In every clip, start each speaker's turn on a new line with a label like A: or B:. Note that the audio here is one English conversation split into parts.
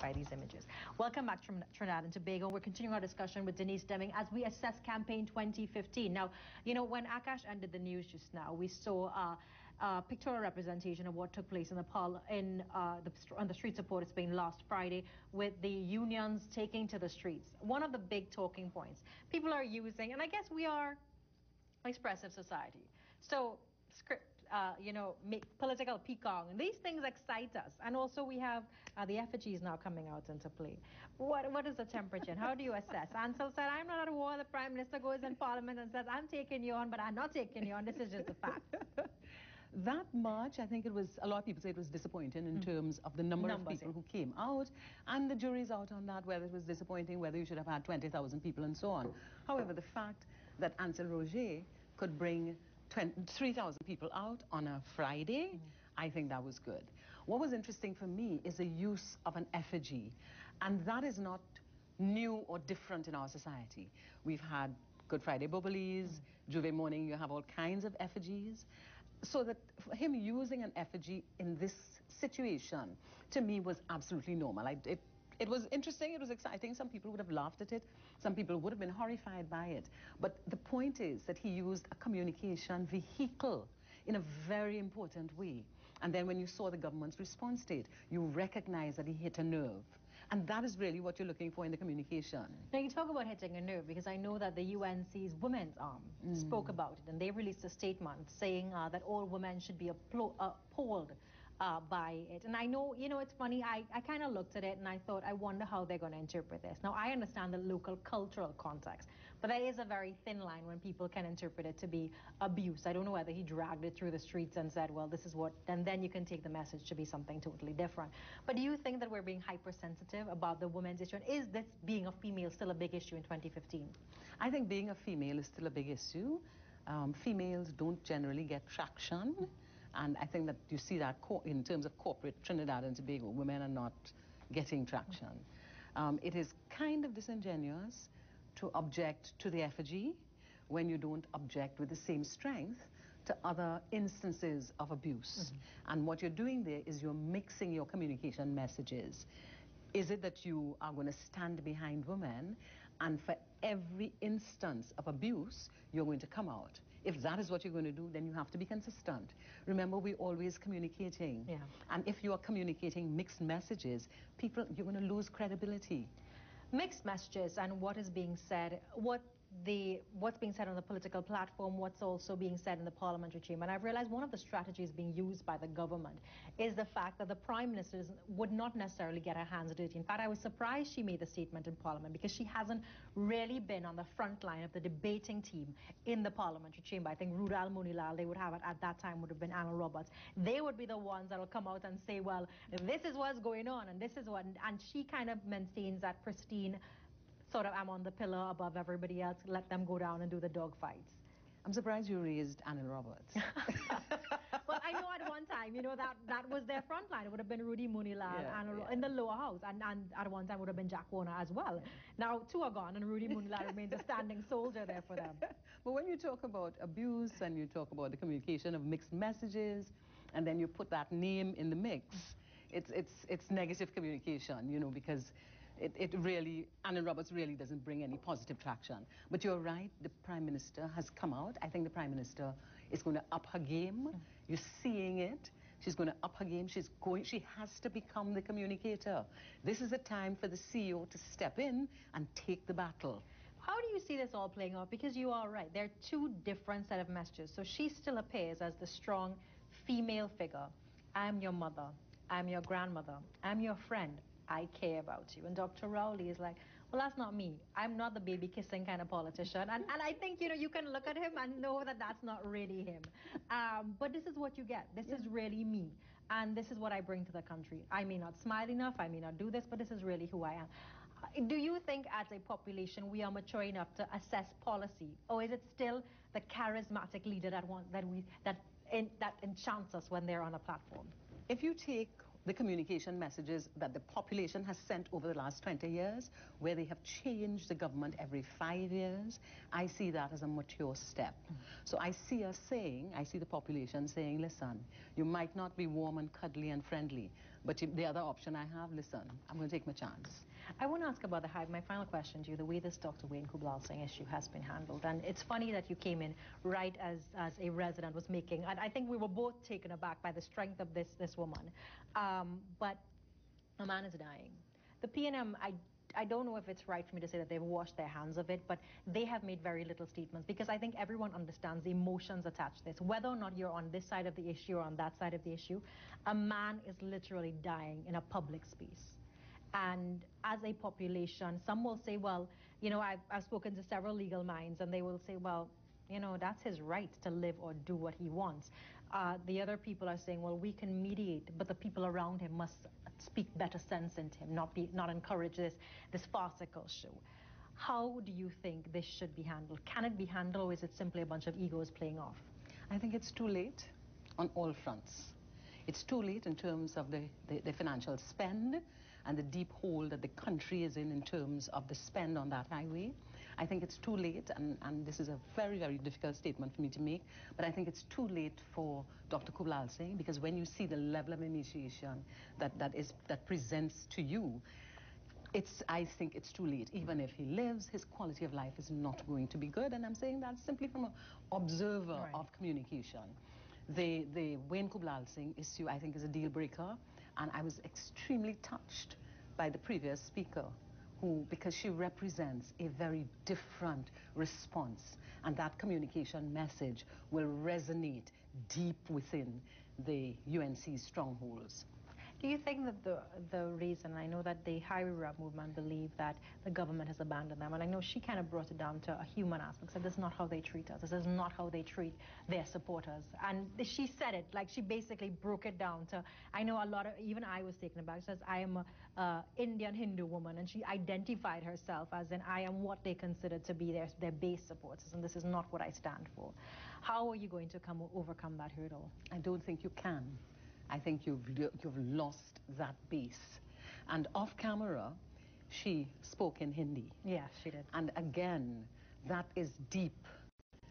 A: by these images. Welcome back from Trinidad and Tobago. We're continuing our discussion with Denise Deming as we assess campaign 2015. Now, you know, when Akash ended the news just now, we saw a pictorial representation of what took place in on the streets of Port of Spain last Friday, with the unions taking to the streets. One of the big talking points people are using, and I guess we are an expressive society, so political peacock, and these things excite us. And also we have the effigies now coming out into play. What is the temperature and how do you assess? Ansel said, I'm not at war. The Prime Minister goes in Parliament and says, I'm taking you on, but I'm not taking you on. This is just a fact.
B: That march, I think it was, a lot of people say it was disappointing in terms of the number of people who came out, and the jury's out on that, whether it was disappointing, whether you should have had 20,000 people and so on. However, the fact that Ansel Roger could bring 3,000 people out on a Friday, I think that was good. What was interesting for me is the use of an effigy, and that is not new or different in our society. We've had Good Friday Bobolies, Juve morning, you have all kinds of effigies. So that for him using an effigy in this situation, to me, was absolutely normal. It was interesting, it was exciting. Some people would have laughed at it. Some people would have been horrified by it. But the point is that he used a communication vehicle in a very important way. And then when you saw the government's response to it, you recognize that he hit a nerve. And that is really what you're looking for in the communication.
A: Now, you talk about hitting a nerve, because I know that the UNC's women's arm spoke about it, and they released a statement saying that all women should be appalled by it. And I know, you know, it's funny, I kind of looked at it and I thought, I wonder how they're going to interpret this. Now, I understand the local cultural context, but there is a very thin line when people can interpret it to be abuse. I don't know whether he dragged it through the streets and said, well, this is what, and then you can take the message to be something totally different. But do you think that we're being hypersensitive about the women's issue? And is this being a female still a big issue in 2015?
B: I think being a female is still a big issue. Females don't generally get traction. And I think that you see that in terms of corporate Trinidad and Tobago, women are not getting traction. It is kind of disingenuous to object to the effigy when you don't object with the same strength to other instances of abuse. And what you're doing there is you're mixing your communication messages. Is it that you are going to stand behind women, and for every instance of abuse, you're going to come out? If that is what you're going to do, then you have to be consistent. Remember, we're always communicating.
A: Yeah.
B: And if you are communicating mixed messages, you're going to lose credibility.
A: Mixed messages and what is being said, what's being said on the political platform, what's also being said in the parliamentary chamber. And I've realized one of the strategies being used by the government is the fact that the Prime Minister would not necessarily get her hands dirty. In fact, I was surprised she made the statement in Parliament, because she hasn't really been on the front line of the debating team in the parliamentary chamber. I think Rudal Munilal, they would have it at that time, would have been Anna Roberts. They would be the ones that will come out and say, well, this is what's going on and this is what, and she kind of maintains that pristine sort of, I'm on the pillar above everybody else, let them go down and do the dog fights.
B: I'm surprised you raised Anna Roberts.
A: Well, I know at one time, you know, that was their front line. It would have been Rudy Munilal in the lower house, and at one time would have been Jack Warner as well. Now two are gone and Rudy Munilal remains a standing soldier there for them.
B: But when you talk about abuse and you talk about the communication of mixed messages, and then you put that name in the mix, it's negative communication, you know, because it really, Anna Roberts really doesn't bring any positive traction. But you're right, the Prime Minister has come out. I think the Prime Minister is going to up her game. You're seeing it. She's going to up her game. She has to become the communicator. This is a time for the CEO to step in and take the battle.
A: How do you see this all playing out? Because you are right, there are two different set of messages. So she still appears as the strong female figure. I'm your mother. I'm your grandmother. I'm your friend. I care about you. And Dr. Rowley is like, well, that's not me. I'm not the baby kissing kind of politician. And I think, you know, you can look at him and know that that's not really him. But this is what you get. This is really me. And this is what I bring to the country. I may not smile enough. I may not do this, but this is really who I am. Do you think as a population we are mature enough to assess policy? Or is it still the charismatic leader that enchants us when they're on a platform?
B: If you take the communication messages that the population has sent over the last 20 years, where they have changed the government every 5 years, I see that as a mature step. So I see the population saying, listen, you might not be warm and cuddly and friendly, but the other option I have, listen, I'm going to take my chance.
A: I want to ask about my final question to you, the way this Dr. Wayne Kubal Singh issue has been handled. And it's funny that you came in right as a resident was making, and I think we were both taken aback by the strength of this woman. But a man is dying. The PNM, I don't know if it's right for me to say that they've washed their hands of it, but they have made very little statements, because I think everyone understands the emotions attached to this. Whether or not you're on this side of the issue or on that side of the issue, a man is literally dying in a public space. And as a population, some will say, well, you know, I've spoken to several legal minds, and they will say, well, you know, that's his right to live or do what he wants. The other people are saying, well, we can mediate, but the people around him must speak better sense into him, not encourage this farcical show. How do you think this should be handled? Can it be handled, or is it simply a bunch of egos playing off?
B: I think it's too late on all fronts. It's too late in terms of the financial spend and the deep hole that the country is in terms of the spend on that highway. I think it's too late, and this is a very, very difficult statement for me to make, but I think it's too late for Dr. Kubal Singh, because when you see the level of initiation that presents to you, I think it's too late. Even if he lives, his quality of life is not going to be good, and I'm saying that simply from an observer of communication. The Wayne Kubal Singh issue, I think, is a deal breaker, and I was extremely touched by the previous speaker, because she represents a very different response, and that communication message will resonate deep within the UNC's strongholds.
A: Do you think that the reason, I know that the Highway Rep movement believe that the government has abandoned them, and I know she kind of brought it down to a human aspect, said this is not how they treat us, this is not how they treat their supporters. And she said it, like she basically broke it down to, I know a lot of, even I was taken aback, she says, I am a Indian Hindu woman, and she identified herself as in, I am what they consider to be their base supporters, and this is not what I stand for. How are you going to overcome that hurdle?
B: I don't think you can. I think you've lost that base. And off camera, she spoke in Hindi.
A: Yes, she did.
B: And again, that is deep.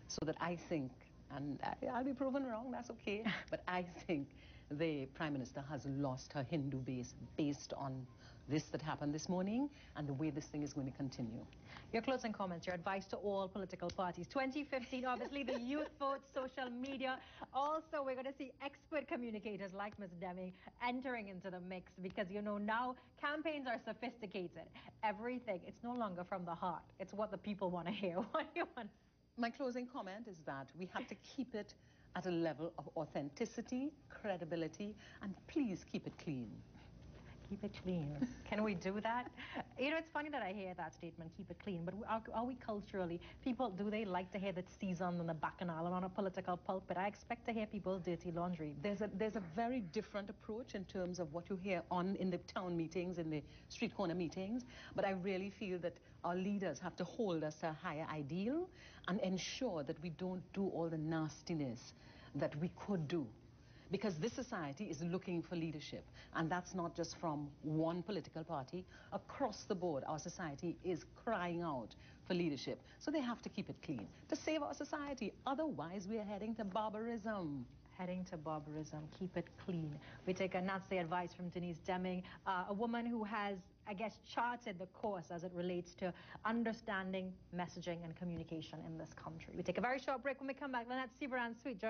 B: So that I think, and I'll be proven wrong, that's okay, but I think the Prime Minister has lost her Hindu base based on this that happened this morning and the way this thing is going to continue.
A: Your closing comments, your advice to all political parties. 2015, obviously, the youth vote, social media. Also, we're going to see expert communicators like Ms. Deming entering into the mix, because, you know, now campaigns are sophisticated. Everything, it's no longer from the heart. It's what the people want to hear. What do you want?
B: My closing comment is that we have to keep it at a level of authenticity, credibility, and please keep it clean.
A: Keep it clean. Can we do that? You know, it's funny that I hear that statement, keep it clean, but are we culturally, do they like to hear that seasoned on the bacchanal and on a political pulpit? I expect to hear people's dirty laundry.
B: There's a very different approach in terms of what you hear in the town meetings, in the street corner meetings, but I really feel that our leaders have to hold us to a higher ideal and ensure that we don't do all the nastiness that we could do. Because this society is looking for leadership, and that's not just from one political party. Across the board, our society is crying out for leadership. So they have to keep it clean to save our society. Otherwise, we are heading to barbarism.
A: Heading to barbarism. Keep it clean. We take, and that's the advice from Denise Deming, a woman who has, I guess, charted the course as it relates to understanding, messaging, and communication in this country. We take a very short break. When we come back, Lynette Seaver and Sweet.